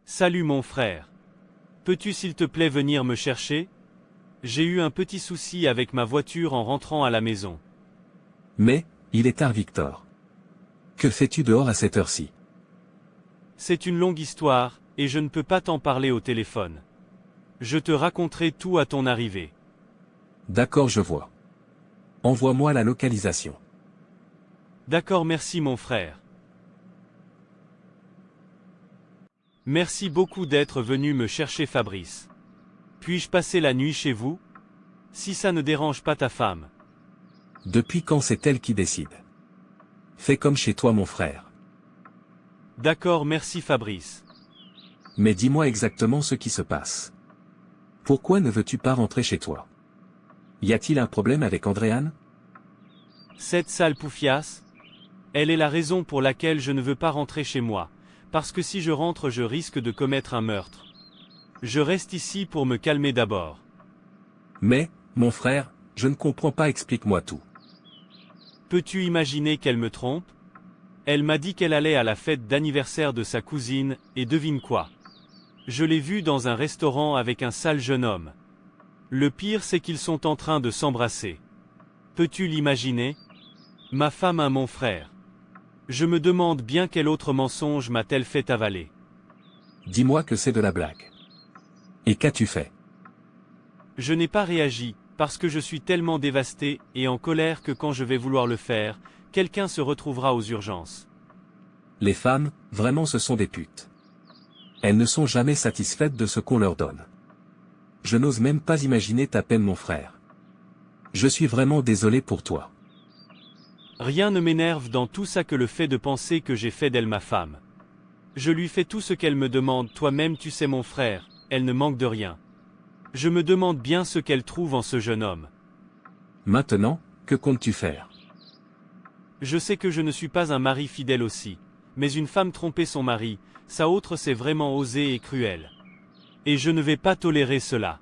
Salut mon frère. Peux-tu s'il te plaît venir me chercher? J'ai eu un petit souci avec ma voiture en rentrant à la maison. Mais, il est tard Victor. Que fais-tu dehors à cette heure-ci? C'est une longue histoire, et je ne peux pas t'en parler au téléphone. Je te raconterai tout à ton arrivée. D'accord, je vois. Envoie-moi la localisation. D'accord, merci mon frère. Merci beaucoup d'être venu me chercher Fabrice. Puis-je passer la nuit chez vous? Si ça ne dérange pas ta femme. Depuis quand c'est elle qui décide? Fais comme chez toi mon frère. D'accord, merci Fabrice. Mais dis-moi exactement ce qui se passe. Pourquoi ne veux-tu pas rentrer chez toi? Y a-t-il un problème avec Andréane? Cette sale poufiasse? Elle est la raison pour laquelle je ne veux pas rentrer chez moi, parce que si je rentre je risque de commettre un meurtre. Je reste ici pour me calmer d'abord. Mais, mon frère, je ne comprends pas, explique-moi tout. Peux-tu imaginer qu'elle me trompe? Elle m'a dit qu'elle allait à la fête d'anniversaire de sa cousine, et devine quoi? Je l'ai vue dans un restaurant avec un sale jeune homme. Le pire c'est qu'ils sont en train de s'embrasser. Peux-tu l'imaginer? Ma femme a mon frère. Je me demande bien quel autre mensonge m'a-t-elle fait avaler. Dis-moi que c'est de la blague. Et qu'as-tu fait? Je n'ai pas réagi, parce que je suis tellement dévasté et en colère que quand je vais vouloir le faire, quelqu'un se retrouvera aux urgences. Les femmes, vraiment ce sont des putes. Elles ne sont jamais satisfaites de ce qu'on leur donne. Je n'ose même pas imaginer ta peine mon frère. Je suis vraiment désolé pour toi. Rien ne m'énerve dans tout ça que le fait de penser que j'ai fait d'elle ma femme. Je lui fais tout ce qu'elle me demande, toi-même tu sais mon frère, elle ne manque de rien. Je me demande bien ce qu'elle trouve en ce jeune homme. Maintenant, que comptes-tu faire? Je sais que je ne suis pas un mari fidèle aussi, mais une femme tromper son mari, ça autre c'est vraiment osé et cruel. Et je ne vais pas tolérer cela.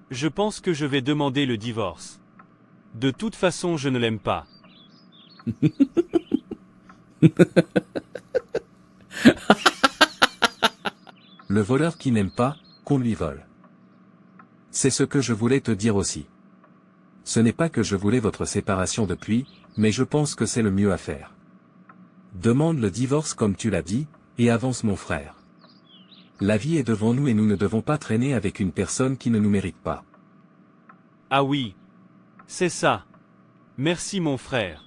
Je pense que je vais demander le divorce. De toute façon je ne l'aime pas. Le voleur qui n'aime pas, qu'on lui vole. C'est ce que je voulais te dire aussi. Ce n'est pas que je voulais votre séparation depuis, mais je pense que c'est le mieux à faire. Demande le divorce comme tu l'as dit, et avance mon frère. La vie est devant nous et nous ne devons pas traîner avec une personne qui ne nous mérite pas. Ah oui. C'est ça. Merci mon frère.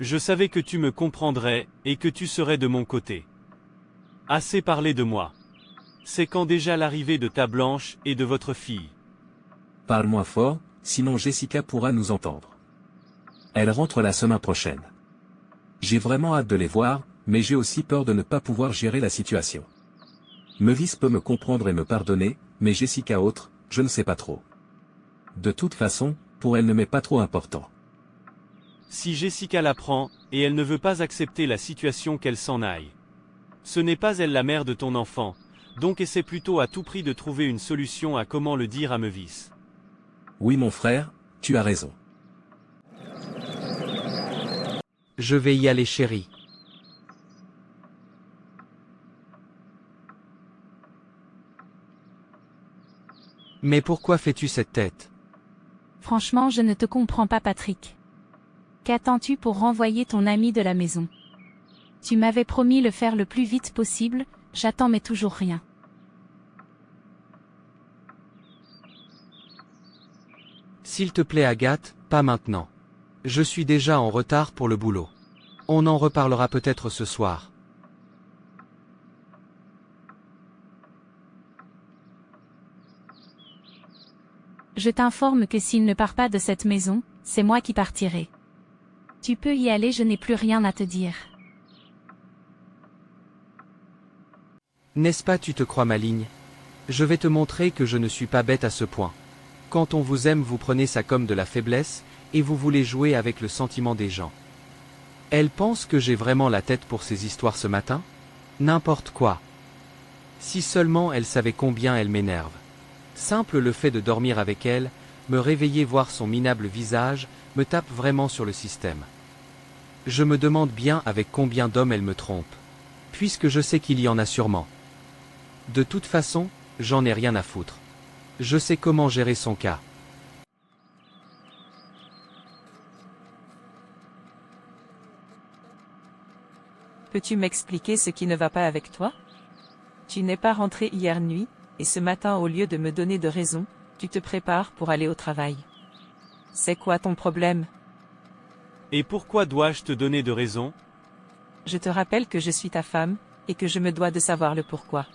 Je savais que tu me comprendrais, et que tu serais de mon côté. Assez parlé de moi. C'est quand déjà l'arrivée de ta Blanche et de votre fille? Parle-moi fort, sinon Jessica pourra nous entendre. Elle rentre la semaine prochaine. J'ai vraiment hâte de les voir, mais j'ai aussi peur de ne pas pouvoir gérer la situation. Mevis peut me comprendre et me pardonner, mais Jessica autre, je ne sais pas trop. De toute façon, pour elle ne m'est pas trop important. Si Jessica l'apprend, et elle ne veut pas accepter la situation qu'elle s'en aille. Ce n'est pas elle la mère de ton enfant, donc essaie plutôt à tout prix de trouver une solution à comment le dire à Mevis. Oui mon frère, tu as raison. Je vais y aller chérie. Mais pourquoi fais-tu cette tête? Franchement, je ne te comprends pas, Patrick. Qu'attends-tu pour renvoyer ton ami de la maison? Tu m'avais promis le faire le plus vite possible, j'attends mais toujours rien. S'il te plaît Agathe, pas maintenant. Je suis déjà en retard pour le boulot. On en reparlera peut-être ce soir. Je t'informe que s'il ne part pas de cette maison, c'est moi qui partirai. Tu peux y aller, je n'ai plus rien à te dire. N'est-ce pas, tu te crois maligne? Je vais te montrer que je ne suis pas bête à ce point. Quand on vous aime, vous prenez ça comme de la faiblesse, et vous voulez jouer avec le sentiment des gens. Elle pense que j'ai vraiment la tête pour ces histoires ce matin? N'importe quoi. Si seulement elle savait combien elle m'énerve. Simple le fait de dormir avec elle, me réveiller voir son minable visage, me tape vraiment sur le système. Je me demande bien avec combien d'hommes elle me trompe. Puisque je sais qu'il y en a sûrement. De toute façon, j'en ai rien à foutre. Je sais comment gérer son cas. Peux-tu m'expliquer ce qui ne va pas avec toi? Tu n'es pas rentré hier nuit, et ce matin au lieu de me donner de raison, tu te prépares pour aller au travail. C'est quoi ton problème? Et pourquoi dois-je te donner de raison? Je te rappelle que je suis ta femme, et que je me dois de savoir le pourquoi.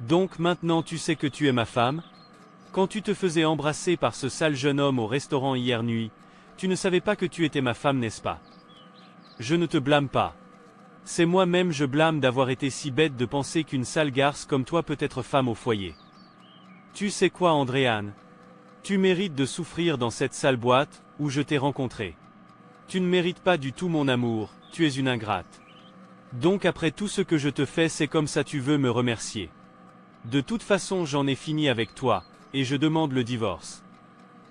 Donc maintenant tu sais que tu es ma femme? Quand tu te faisais embrasser par ce sale jeune homme au restaurant hier nuit, tu ne savais pas que tu étais ma femme, n'est-ce pas? Je ne te blâme pas. C'est moi-même je blâme d'avoir été si bête de penser qu'une sale garce comme toi peut être femme au foyer. Tu sais quoi, Andréane? Tu mérites de souffrir dans cette sale boîte, où je t'ai rencontré. Tu ne mérites pas du tout mon amour, tu es une ingrate. Donc après tout ce que je te fais, c'est comme ça tu veux me remercier. De toute façon j'en ai fini avec toi, et je demande le divorce.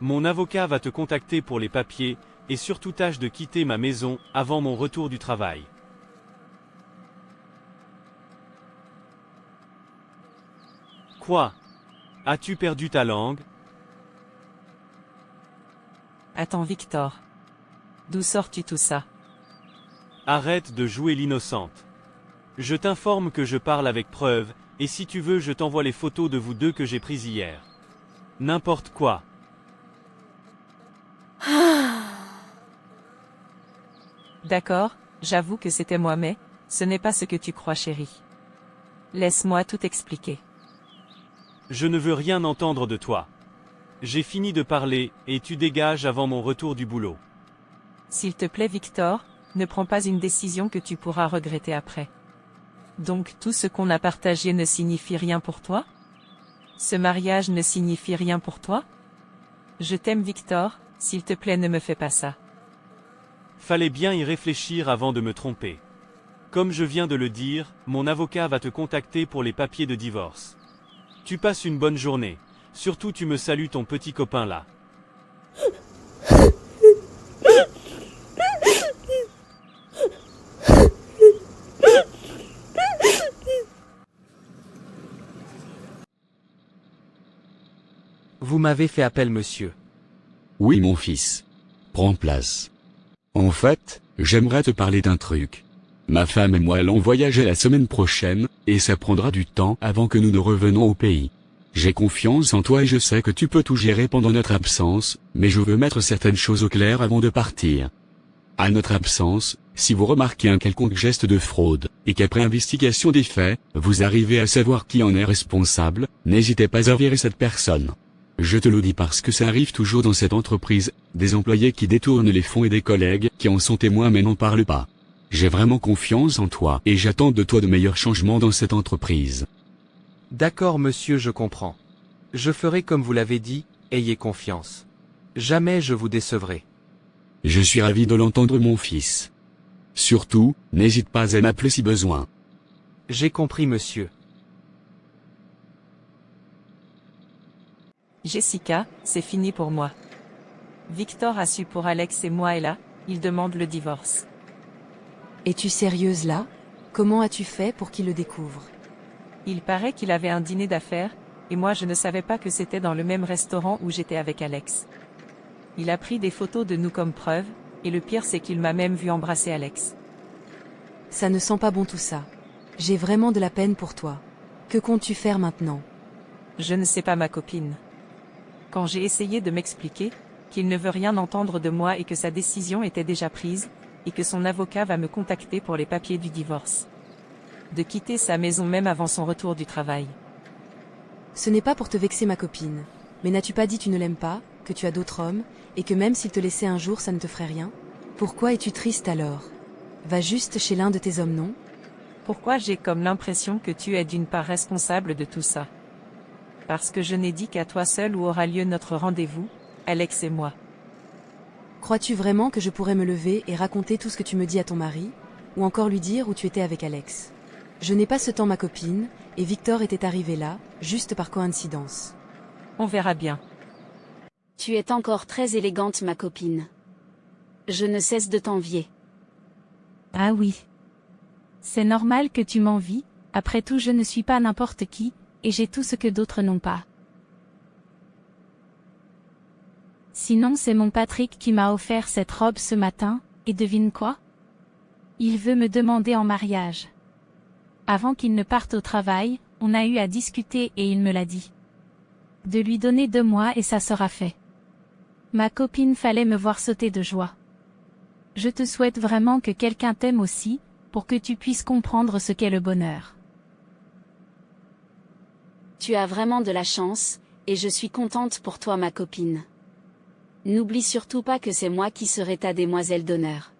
Mon avocat va te contacter pour les papiers, et surtout tâche de quitter ma maison, avant mon retour du travail. Quoi? As-tu perdu ta langue? Attends Victor. D'où sors-tu tout ça? Arrête de jouer l'innocente. Je t'informe que je parle avec preuve, et si tu veux je t'envoie les photos de vous deux que j'ai prises hier. N'importe quoi. D'accord, j'avoue que c'était moi mais, ce n'est pas ce que tu crois chérie. Laisse-moi tout expliquer. Je ne veux rien entendre de toi. J'ai fini de parler, et tu dégages avant mon retour du boulot. S'il te plaît Victor, ne prends pas une décision que tu pourras regretter après. Donc tout ce qu'on a partagé ne signifie rien pour toi? Ce mariage ne signifie rien pour toi? Je t'aime Victor, s'il te plaît ne me fais pas ça. Fallait bien y réfléchir avant de me tromper. Comme je viens de le dire, mon avocat va te contacter pour les papiers de divorce. Tu passes une bonne journée. Surtout tu me salues ton petit copain là. Vous m'avez fait appel, monsieur. Oui mon fils. Prends place. En fait, j'aimerais te parler d'un truc. Ma femme et moi allons voyager la semaine prochaine, et ça prendra du temps avant que nous ne revenons au pays. J'ai confiance en toi et je sais que tu peux tout gérer pendant notre absence, mais je veux mettre certaines choses au clair avant de partir. À notre absence, si vous remarquez un quelconque geste de fraude, et qu'après investigation des faits, vous arrivez à savoir qui en est responsable, n'hésitez pas à virer cette personne. Je te le dis parce que ça arrive toujours dans cette entreprise, des employés qui détournent les fonds et des collègues qui en sont témoins mais n'en parlent pas. J'ai vraiment confiance en toi et j'attends de toi de meilleurs changements dans cette entreprise. D'accord monsieur, je comprends. Je ferai comme vous l'avez dit, ayez confiance. Jamais je vous décevrai. Je suis ravi de l'entendre mon fils. Surtout, n'hésite pas à m'appeler si besoin. J'ai compris monsieur. Jessica, c'est fini pour moi. Victor a su pour Alex et moi et là, il demande le divorce. Es-tu sérieuse là? Comment as-tu fait pour qu'il le découvre? Il paraît qu'il avait un dîner d'affaires, et moi je ne savais pas que c'était dans le même restaurant où j'étais avec Alex. Il a pris des photos de nous comme preuve, et le pire c'est qu'il m'a même vu embrasser Alex. Ça ne sent pas bon tout ça. J'ai vraiment de la peine pour toi. Que comptes-tu faire maintenant? Je ne sais pas ma copine. Quand j'ai essayé de m'expliquer, qu'il ne veut rien entendre de moi et que sa décision était déjà prise, et que son avocat va me contacter pour les papiers du divorce. De quitter sa maison même avant son retour du travail. Ce n'est pas pour te vexer ma copine. Mais n'as-tu pas dit tu ne l'aimes pas, que tu as d'autres hommes, et que même s'il te laissait un jour ça ne te ferait rien? Pourquoi es-tu triste alors? Va juste chez l'un de tes hommes, non? Pourquoi j'ai comme l'impression que tu es d'une part responsable de tout ça? Parce que je n'ai dit qu'à toi seul où aura lieu notre rendez-vous, Alex et moi. Crois-tu vraiment que je pourrais me lever et raconter tout ce que tu me dis à ton mari, ou encore lui dire où tu étais avec Alex? Je n'ai pas ce temps ma copine, et Victor était arrivé là, juste par coïncidence. On verra bien. Tu es encore très élégante ma copine. Je ne cesse de t'envier. Ah oui, C'est normal que tu m'envies, après tout je ne suis pas n'importe qui, et j'ai tout ce que d'autres n'ont pas. Sinon c'est mon Patrick qui m'a offert cette robe ce matin, et devine quoi? Il veut me demander en mariage. Avant qu'il ne parte au travail, on a eu à discuter et il me l'a dit. De lui donner 2 mois et ça sera fait. Ma copine fallait me voir sauter de joie. Je te souhaite vraiment que quelqu'un t'aime aussi, pour que tu puisses comprendre ce qu'est le bonheur. Tu as vraiment de la chance, et je suis contente pour toi ma copine. N'oublie surtout pas que c'est moi qui serai ta demoiselle d'honneur.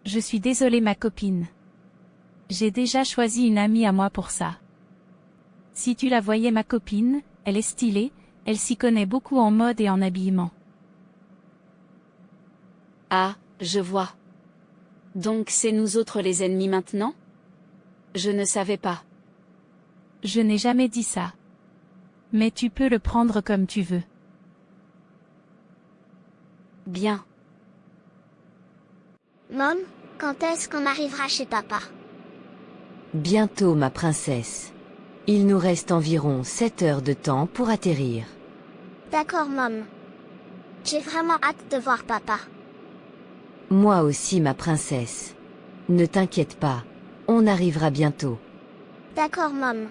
Je suis désolée ma copine. J'ai déjà choisi une amie à moi pour ça. Si tu la voyais ma copine, elle est stylée, elle s'y connaît beaucoup en mode et en habillement. Ah, je vois. Donc c'est nous autres les ennemis maintenant? Je ne savais pas. Je n'ai jamais dit ça. Mais tu peux le prendre comme tu veux. Bien. Mom, quand est-ce qu'on arrivera chez papa? Bientôt ma princesse. Il nous reste environ 7 heures de temps pour atterrir. D'accord, Mom. J'ai vraiment hâte de voir papa. Moi aussi ma princesse. Ne t'inquiète pas, on arrivera bientôt. D'accord, Mom.